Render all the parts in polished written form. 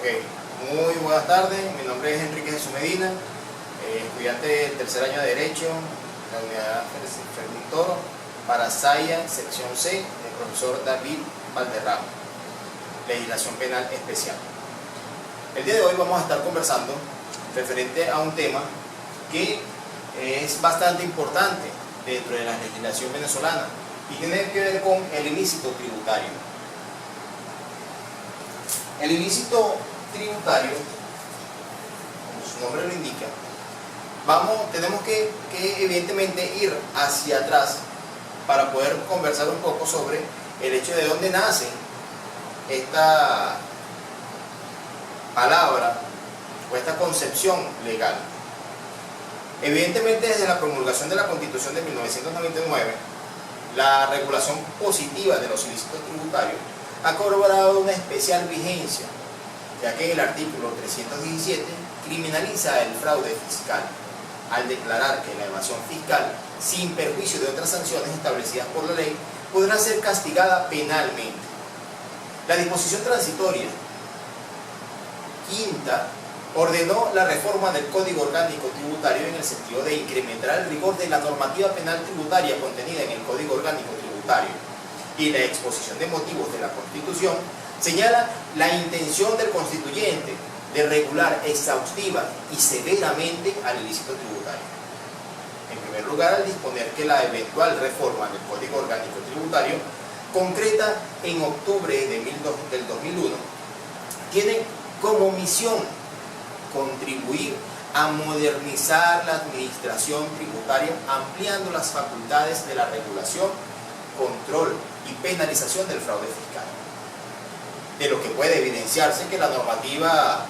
Muy buenas tardes, mi nombre es Enrique Jesús Medina, estudiante del tercer año de Derecho en la Unidad Fermín Toro, para SAIA, sección C, del profesor David Valderrama, Legislación Penal Especial. El día de hoy vamos a estar conversando referente a un tema que es bastante importante dentro de la legislación venezolana y tiene que ver con el ilícito tributario. El ilícito tributario, como su nombre lo indica, tenemos que evidentemente ir hacia atrás para poder conversar un poco sobre el hecho de dónde nace esta palabra o esta concepción legal. Evidentemente, desde la promulgación de la Constitución de 1999, la regulación positiva de los ilícitos tributarios ha cobrado una especial vigencia, ya que el artículo 317 criminaliza el fraude fiscal al declarar que la evasión fiscal, sin perjuicio de otras sanciones establecidas por la ley, podrá ser castigada penalmente. La disposición transitoria quinta ordenó la reforma del Código Orgánico Tributario en el sentido de incrementar el rigor de la normativa penal tributaria contenida en el Código Orgánico Tributario, y la exposición de motivos de la Constitución señala la intención del constituyente de regular exhaustiva y severamente al ilícito tributario. En primer lugar, al disponer que la eventual reforma del Código Orgánico Tributario, concreta en octubre del 2001, tiene como misión contribuir a modernizar la administración tributaria, ampliando las facultades de la regulación, control y penalización del fraude fiscal. De lo que puede evidenciarse que la normativa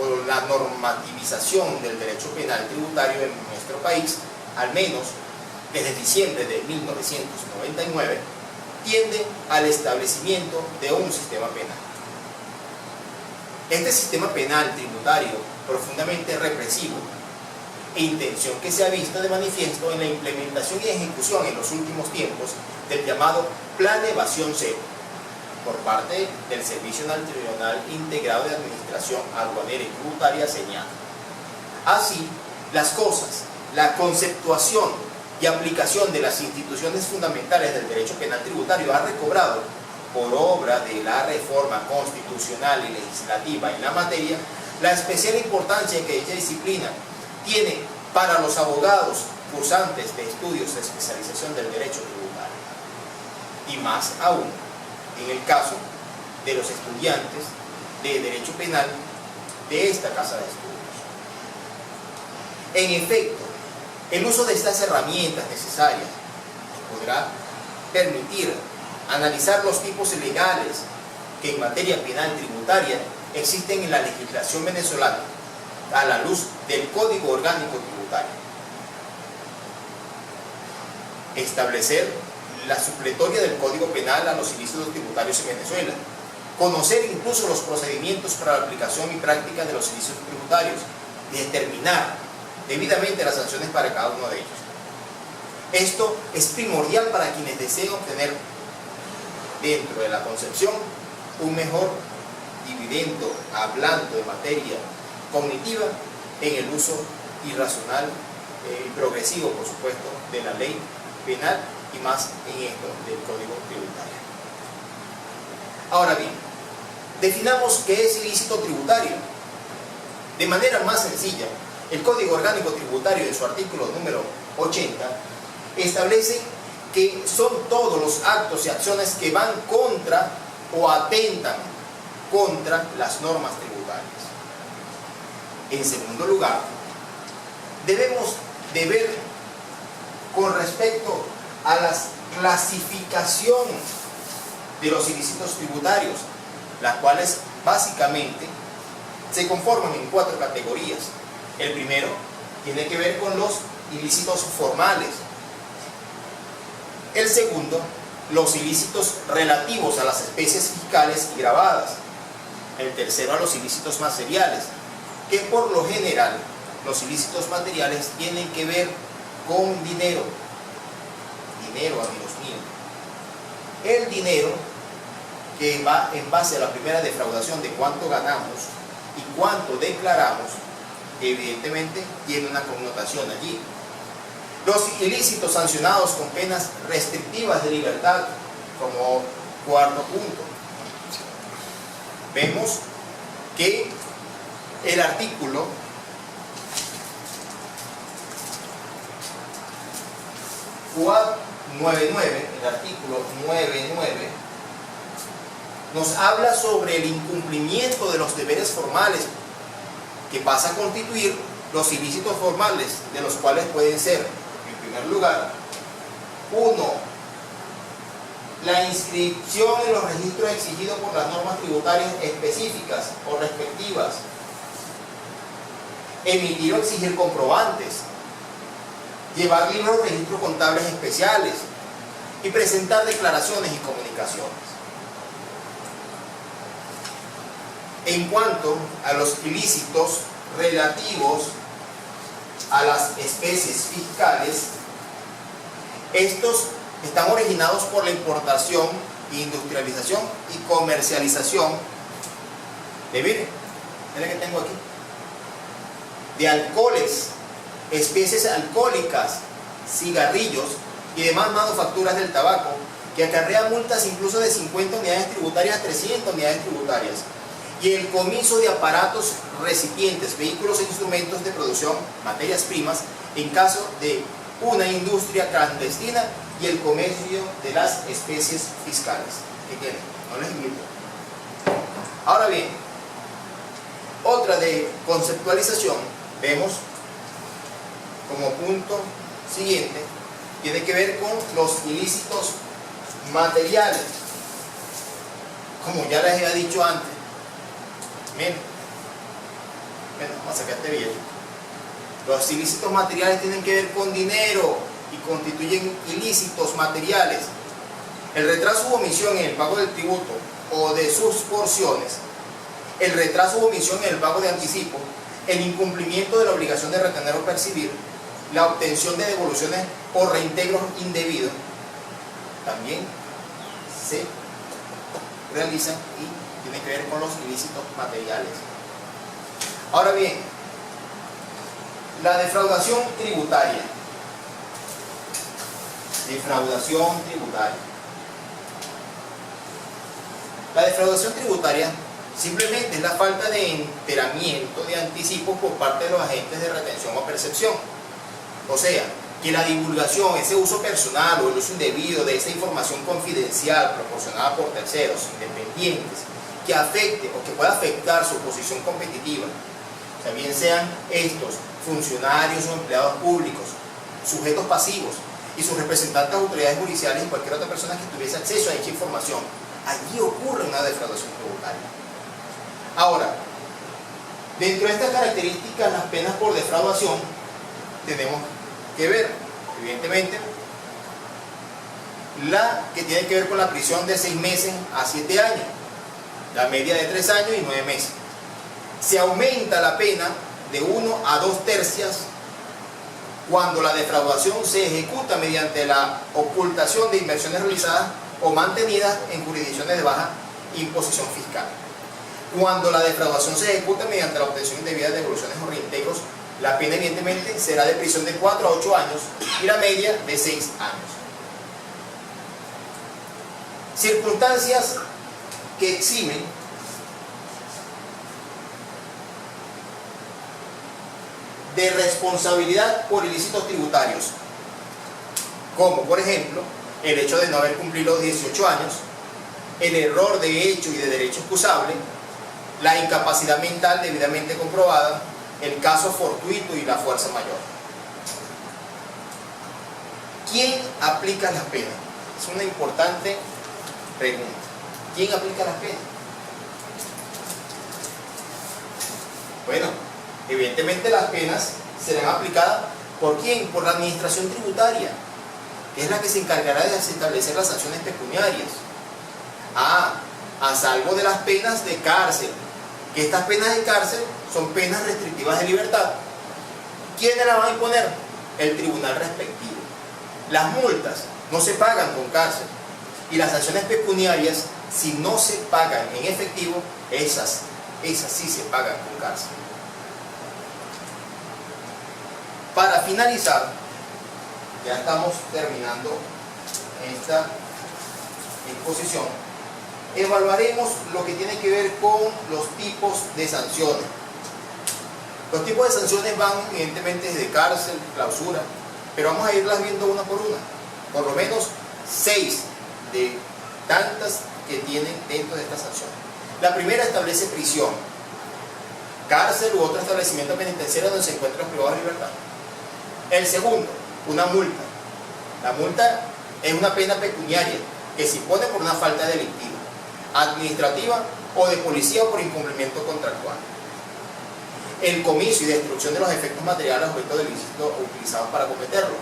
o la normativización del derecho penal tributario en nuestro país, al menos desde diciembre de 1999, tiende al establecimiento de un sistema penal. Este sistema penal tributario profundamente represivo, intención que se ha visto de manifiesto en la implementación y ejecución en los últimos tiempos del llamado Plan Evasión Cero por parte del Servicio Nacional Integrado de Administración Aduanera y Tributaria, señala. Así las cosas, la conceptuación y aplicación de las instituciones fundamentales del derecho penal tributario ha recobrado, por obra de la reforma constitucional y legislativa en la materia, la especial importancia que dicha disciplina tiene para los abogados cursantes de estudios de especialización del derecho tributario, y más aún en el caso de los estudiantes de derecho penal de esta casa de estudios. En efecto, el uso de estas herramientas necesarias podrá permitir analizar los tipos legales que en materia penal tributaria existen en la legislación venezolana a la luz del Código Orgánico Tributario. Establecer la supletoria del Código Penal a los ilícitos tributarios en Venezuela. Conocer incluso los procedimientos para la aplicación y práctica de los ilícitos tributarios. Y determinar debidamente las sanciones para cada uno de ellos. Esto es primordial para quienes deseen obtener dentro de la concepción un mejor dividendo, hablando de materia cognitiva, en el uso irracional y progresivo, por supuesto, de la ley penal y más en esto del Código Tributario. Ahora bien, definamos qué es ilícito tributario. De manera más sencilla, el Código Orgánico Tributario, en su artículo número 80, establece que son todos los actos y acciones que van contra o atentan contra las normas tributarias. En segundo lugar, debemos de ver con respecto a la clasificación de los ilícitos tributarios, las cuales básicamente se conforman en 4 categorías. El primero tiene que ver con los ilícitos formales. El segundo, los ilícitos relativos a las especies fiscales y gravadas. El tercero, a los ilícitos materiales, que por lo general los ilícitos materiales tienen que ver con dinero. Dinero, amigos míos. El dinero que va en base a la primera defraudación de cuánto ganamos y cuánto declaramos, evidentemente tiene una connotación allí. Los ilícitos sancionados con penas restrictivas de libertad, como cuarto punto. Vemos que el artículo 99, el artículo 99, nos habla sobre el incumplimiento de los deberes formales, que pasa a constituir los ilícitos formales, de los cuales pueden ser, en primer lugar, 1. La inscripción en los registros exigidos por las normas tributarias específicas o respectivas. Emitir o exigir comprobantes. Llevar libros de registros contables especiales. Y presentar declaraciones y comunicaciones. En cuanto a los ilícitos relativos a las especies fiscales, estos están originados por la importación, industrialización y comercialización de, miren, es que tengo aquí, de alcoholes, especies alcohólicas, cigarrillos y demás manufacturas del tabaco, que acarrea multas incluso de 50 unidades tributarias a 300 unidades tributarias, y el comiso de aparatos, recipientes, vehículos e instrumentos de producción, materias primas, en caso de una industria clandestina, y el comercio de las especies fiscales. ¿Qué tienen? No les invito. Ahora bien, otra de conceptualización, vemos como punto siguiente, tiene que ver con los ilícitos materiales. Como ya les he dicho antes, miren, vamos a sacar este video. Los ilícitos materiales tienen que ver con dinero y constituyen ilícitos materiales. El retraso u omisión en el pago del tributo o de sus porciones, el retraso u omisión en el pago de anticipo, el incumplimiento de la obligación de retener o percibir, la obtención de devoluciones o reintegros indebidos, también se realizan y tienen que ver con los ilícitos materiales. Ahora bien, la defraudación tributaria. Defraudación tributaria. La defraudación tributaria simplemente es la falta de enteramiento de anticipos por parte de los agentes de retención o percepción. O sea, que la divulgación, ese uso personal o el uso indebido de esa información confidencial proporcionada por terceros independientes que afecte o que pueda afectar su posición competitiva, o sea, bien sean estos funcionarios o empleados públicos, sujetos pasivos y sus representantes, autoridades judiciales y cualquier otra persona que tuviese acceso a dicha información, allí ocurre una defraudación tributaria. Ahora, dentro de estas características, las penas por defraudación, tenemos que ver, evidentemente, la que tiene que ver con la prisión de 6 meses a 7 años, la media de 3 años y 9 meses. Se aumenta la pena de 1 a 2 tercios cuando la defraudación se ejecuta mediante la ocultación de inversiones realizadas o mantenidas en jurisdicciones de baja imposición fiscal. Cuando la defraudación se ejecuta mediante la obtención indebida de devoluciones o reintegros, la pena evidentemente será de prisión de 4 a 8 años y la media de 6 años. Circunstancias que eximen de responsabilidad por ilícitos tributarios, como por ejemplo el hecho de no haber cumplido los 18 años, el error de hecho y de derecho excusable, la incapacidad mental debidamente comprobada, el caso fortuito y la fuerza mayor. ¿Quién aplica las penas? Es una importante pregunta. ¿Quién aplica las penas? Bueno, evidentemente las penas serán aplicadas ¿por quién? Por la administración tributaria, que es la que se encargará de establecer las sanciones pecuniarias. A salvo de las penas de cárcel, que estas penas de cárcel son penas restrictivas de libertad. ¿Quiénes las van a imponer? El tribunal respectivo. Las multas no se pagan con cárcel y las sanciones pecuniarias Si no se pagan en efectivo, esas sí se pagan con cárcel. Para finalizar, ya estamos terminando esta exposición, evaluaremos lo que tiene que ver con los tipos de sanciones. Los tipos de sanciones van evidentemente desde cárcel, clausura, pero vamos a irlas viendo una por una. Por lo menos 6 de tantas que tienen dentro de esta sanción. La primera establece prisión, cárcel u otro establecimiento penitenciario donde se encuentran privados de libertad. El segundo, una multa. La multa es una pena pecuniaria que se impone por una falta delictiva, administrativa o de policía o por incumplimiento contractual. El comicio y destrucción de los efectos materiales objeto del ilícito utilizados para cometerlo.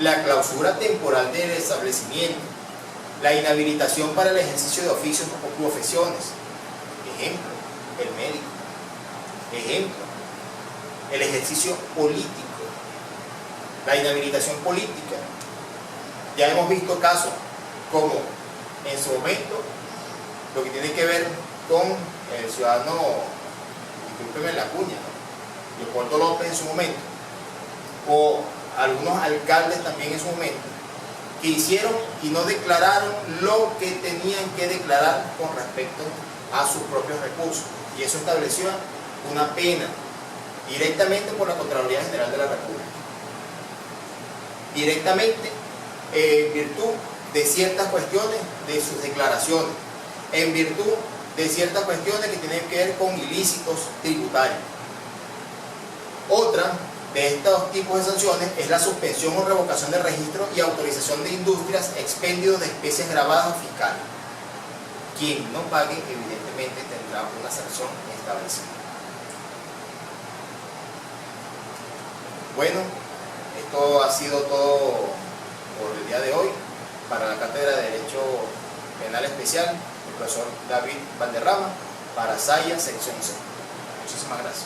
La clausura temporal del establecimiento. La inhabilitación para el ejercicio de oficios o profesiones. Ejemplo, el médico. Ejemplo, el ejercicio político. La inhabilitación política. Ya hemos visto casos como en su momento lo que tiene que ver con el ciudadano, discúlpeme la cuña, ¿no? Leopoldo López en su momento, o algunos alcaldes también en su momento, que hicieron y no declararon lo que tenían que declarar con respecto a sus propios recursos, y eso estableció una pena directamente por la Contraloría General de la República, directamente en virtud de ciertas cuestiones de sus declaraciones, en virtud de ciertas cuestiones que tienen que ver con ilícitos tributarios. Otra de estos tipos de sanciones es la suspensión o revocación de registro y autorización de industrias, expendio de especies grabadas o fiscales. Quien no pague, evidentemente, tendrá una sanción establecida. Bueno, esto ha sido todo por el día de hoy. Para la Cátedra de Derecho Penal Especial, el profesor David Valderrama, para Saya, sección C. Muchísimas gracias.